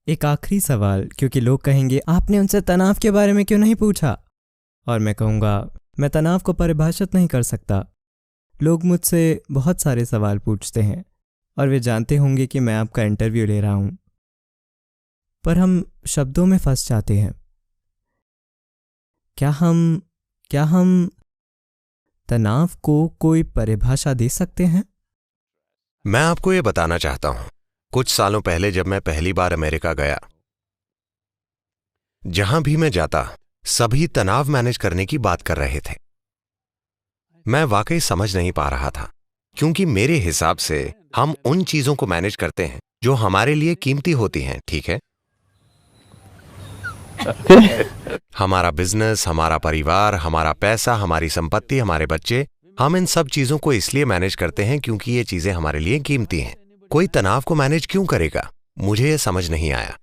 एक आखिरी सवाल, क्योंकि लोग कहेंगे आपने उनसे तनाव के बारे में क्यों नहीं पूछा, और मैं कहूँगा मैं तनाव को परिभाषित नहीं कर सकता। लोग मुझसे बहुत सारे सवाल पूछते हैं और वे जानते होंगे कि मैं आपका इंटरव्यू ले रहा हूँ, पर हम शब्दों में फंस जाते हैं। क्या हम तनाव को कोई परिभाषा दे सकते हैं? मैं आपको ये बताना चाहता हूं, कुछ सालों पहले जब मैं पहली बार अमेरिका गया, जहां भी मैं जाता सभी तनाव मैनेज करने की बात कर रहे थे। मैं वाकई समझ नहीं पा रहा था, क्योंकि मेरे हिसाब से हम उन चीजों को मैनेज करते हैं जो हमारे लिए कीमती होती हैं, ठीक है? हमारा बिजनेस, हमारा परिवार, हमारा पैसा, हमारी संपत्ति, हमारे बच्चे, हम इन सब चीजों को इसलिए मैनेज करते हैं क्योंकि ये चीजें हमारे लिए कीमती हैं। कोई तनाव को मैनेज क्यों करेगा? मुझे ये समझ नहीं आया।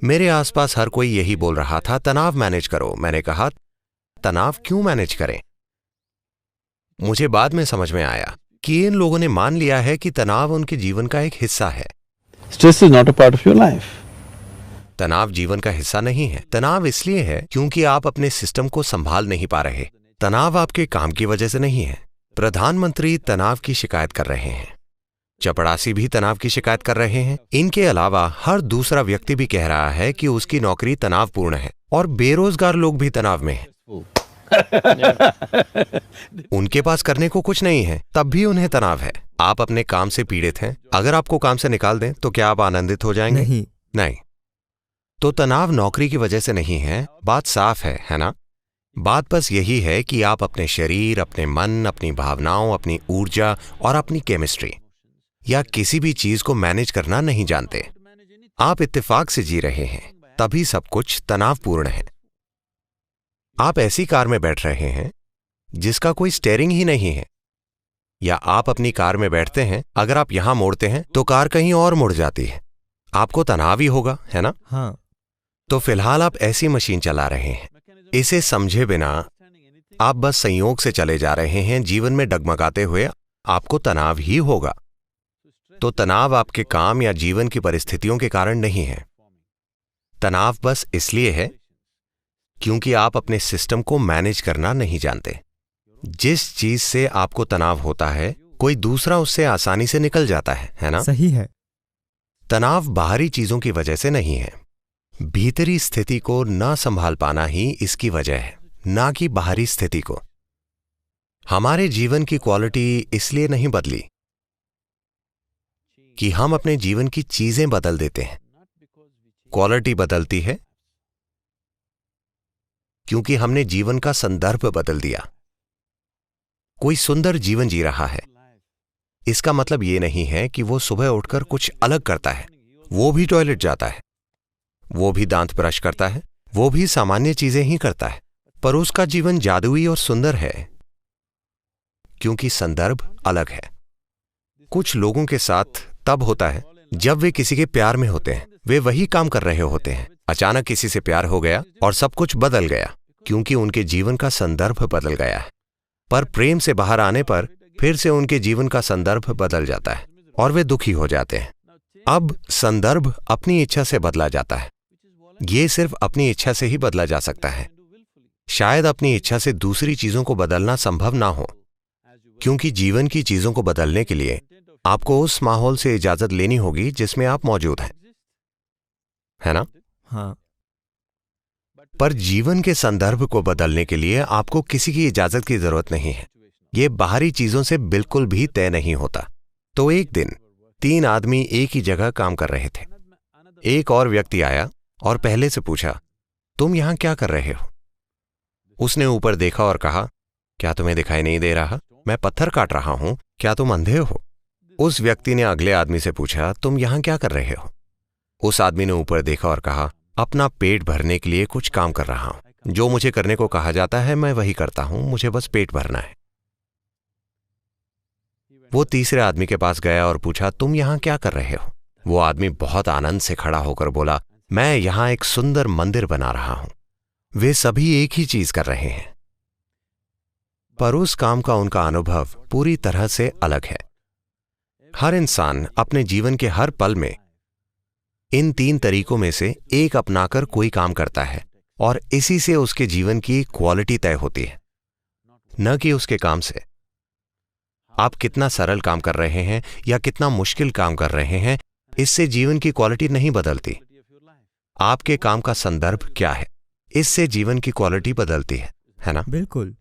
मेरे आसपास हर कोई यही बोल रहा था, तनाव मैनेज करो। मैंने कहा, तनाव क्यों मैनेज करें? मुझे बाद में समझ में आया कि इन लोगों ने मान लिया है कि तनाव उनके जीवन का एक हिस्सा है। Stress is not a part of your life. तनाव जीवन का हिस्सा नहीं है। तनाव इसलिए है क्योंकि आप अपने सिस्टम को संभाल नहीं पा रहे। तनाव आपके काम की वजह से नहीं है। प्रधानमंत्री तनाव की शिकायत कर रहे हैं, चपड़ासी भी तनाव की शिकायत कर रहे हैं। इनके अलावा हर दूसरा व्यक्ति भी कह रहा है कि उसकी नौकरी तनावपूर्ण है, और बेरोजगार लोग भी तनाव में हैं। उनके पास करने को कुछ नहीं है, तब भी उन्हें तनाव है। आप अपने काम से पीड़ित हैं, अगर आपको काम से निकाल दें तो क्या आप आनंदित हो जाएंगे? नहीं। तो तनाव नौकरी की वजह से नहीं है। बात साफ है ना? बात बस यही है कि आप अपने शरीर, अपने मन, अपनी भावनाओं, अपनी ऊर्जा और अपनी केमिस्ट्री या किसी भी चीज को मैनेज करना नहीं जानते। आप इत्तेफाक से जी रहे हैं, तभी सब कुछ तनावपूर्ण है। आप ऐसी कार में बैठ रहे हैं जिसका कोई स्टीयरिंग ही नहीं है, या आप अपनी कार में बैठते हैं, अगर आप यहां मोड़ते हैं तो कार कहीं और मुड़ जाती है। आपको तनाव ही होगा, है ना? हाँ। तो फिलहाल आप ऐसी मशीन चला रहे हैं, इसे समझे बिना आप बस संयोग से चले जा रहे हैं जीवन में डगमगाते हुए। आपको तनाव ही होगा। तो तनाव आपके काम या जीवन की परिस्थितियों के कारण नहीं है। तनाव बस इसलिए है क्योंकि आप अपने सिस्टम को मैनेज करना नहीं जानते। जिस चीज से आपको तनाव होता है, कोई दूसरा उससे आसानी से निकल जाता है ना? सही है। तनाव बाहरी चीजों की वजह से नहीं है। भीतरी स्थिति को ना संभाल पाना ही इसकी वजह है, ना कि बाहरी स्थिति को। हमारे जीवन की क्वालिटी इसलिए नहीं बदली कि हम अपने जीवन की चीजें बदल देते हैं। क्वालिटी बदलती है क्योंकि हमने जीवन का संदर्भ बदल दिया। कोई सुंदर जीवन जी रहा है, इसका मतलब यह नहीं है कि वो सुबह उठकर कुछ अलग करता है। वो भी टॉयलेट जाता है, वो भी दांत ब्रश करता है, वो भी सामान्य चीजें ही करता है, पर उसका जीवन जादुई और सुंदर है क्योंकि संदर्भ अलग है। कुछ लोगों के साथ तब होता है जब वे किसी के प्यार में होते हैं। वे वही काम कर रहे होते हैं, अचानक किसी से प्यार हो गया और सब कुछ बदल गया क्योंकि उनके जीवन का संदर्भ बदल गया है। पर प्रेम से बाहर आने पर फिर से उनके जीवन का संदर्भ बदल जाता है और वे दुखी हो जाते हैं। अब संदर्भ अपनी इच्छा से बदला जाता है। ये सिर्फ अपनी इच्छा से ही बदला जा सकता है। शायद अपनी इच्छा से दूसरी चीजों को बदलना संभव ना हो, क्योंकि जीवन की चीजों को बदलने के लिए आपको उस माहौल से इजाजत लेनी होगी जिसमें आप मौजूद हैं, है ना? हाँ। पर जीवन के संदर्भ को बदलने के लिए आपको किसी की इजाजत की जरूरत नहीं है। यह बाहरी चीजों से बिल्कुल भी तय नहीं होता। तो एक दिन 3 आदमी एक ही जगह काम कर रहे थे। एक और व्यक्ति आया और पहले से पूछा, तुम यहां क्या कर रहे हो? उसने ऊपर देखा और कहा, क्या तुम्हें दिखाई नहीं दे रहा? मैं पत्थर काट रहा हूं, क्या तुम अंधे हो? उस व्यक्ति ने अगले आदमी से पूछा, तुम यहां क्या कर रहे हो? उस आदमी ने ऊपर देखा और कहा, अपना पेट भरने के लिए कुछ काम कर रहा हूं। जो मुझे करने को कहा जाता है मैं वही करता हूं, मुझे बस पेट भरना है। वो तीसरे आदमी के पास गया और पूछा, तुम यहां क्या कर रहे हो? वो आदमी बहुत आनंद से खड़ा होकर बोला, मैं यहां एक सुंदर मंदिर बना रहा हूं। वे सभी एक ही चीज कर रहे हैं, पर उस काम का उनका अनुभव पूरी तरह से अलग है। हर इंसान अपने जीवन के हर पल में इन 3 तरीकों में से एक अपनाकर कोई काम करता है और इसी से उसके जीवन की क्वालिटी तय होती है, न कि उसके काम से। आप कितना सरल काम कर रहे हैं या कितना मुश्किल काम कर रहे हैं, इससे जीवन की क्वालिटी नहीं बदलती। आपके काम का संदर्भ क्या है, इससे जीवन की क्वालिटी बदलती है ना? बिल्कुल।